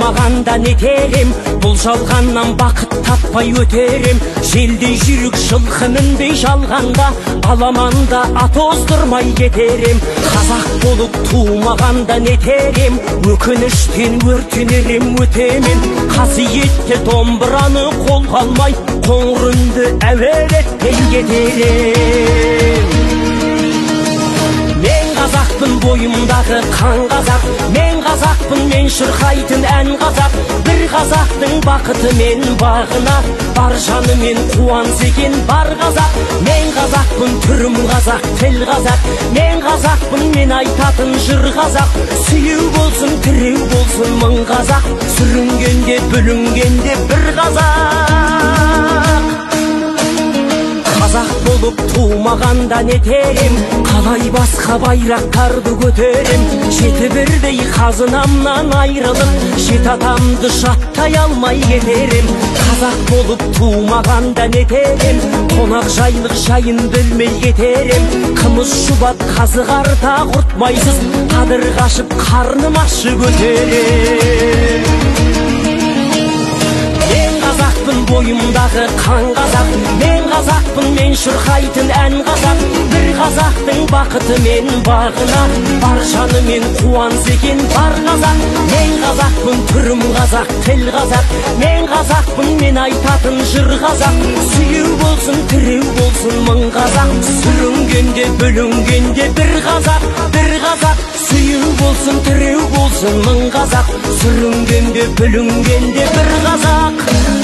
тумағанда нетерем, бұл жалғаннан бақыт таппай өтерем. Желдей жүрік жылқы мінбей жалғанда, аламанда ат оздырмай кетерем. Қазақ болып тумағанда нетерем, өкініштен өртенерем өтемен. Қасиетті домбыраны қолға алмай, қоңыр үнді әуелеттен кетерем. Мен қазақпын, бойымдағы қан қазақ, мен қазақпын, мен шырқайтын ән қазақ. Бір қазақтың бақыты мен бағына, бар жаны мен қуаныс екен бар қазақ. Мен қазақпын, түрім қазақ, тіл қазақ, мен қазақпын, мен айтатын жыр қазақ. Сүйеу болсын, тіреу болсын мың қазақ, сүрінгенде бүлінгенде бір қазақ. Қазақ болып тумағанда нетерем, қалай басқа байрақтарды көтерем. Жеті бірдей қазынамнан айрылып, жеті атамды жаттай алмай кетерем. Қазақ болып тумағанда нетерем, қонақ жайлық жайын білмей кетерем. Қымыз шұбат қазы қарта құртмайсыз, қадыр қашып қарным ашы көтерем. Қазақпын, бойымдағы қан қазақ, мен қазақпын, мен шырқайтын ән қазақ. Бір қазақтың бақыты мен бағына, бар жаны мен қуаныс екен бар қазақ. Мен қазақпын, түрім қазақ, тіл қазақ, мен қазақпын, мен айтатын жыр қазақ. Сүйеу болсын, тіреу болсын мың қазақ, сүрінгенде бүлінгенде бір қазақ, бір қазақ. Сүйеу болсын, тіреу болсын мың қазақ, сүрінгенде бүлінгенде бір қазақ.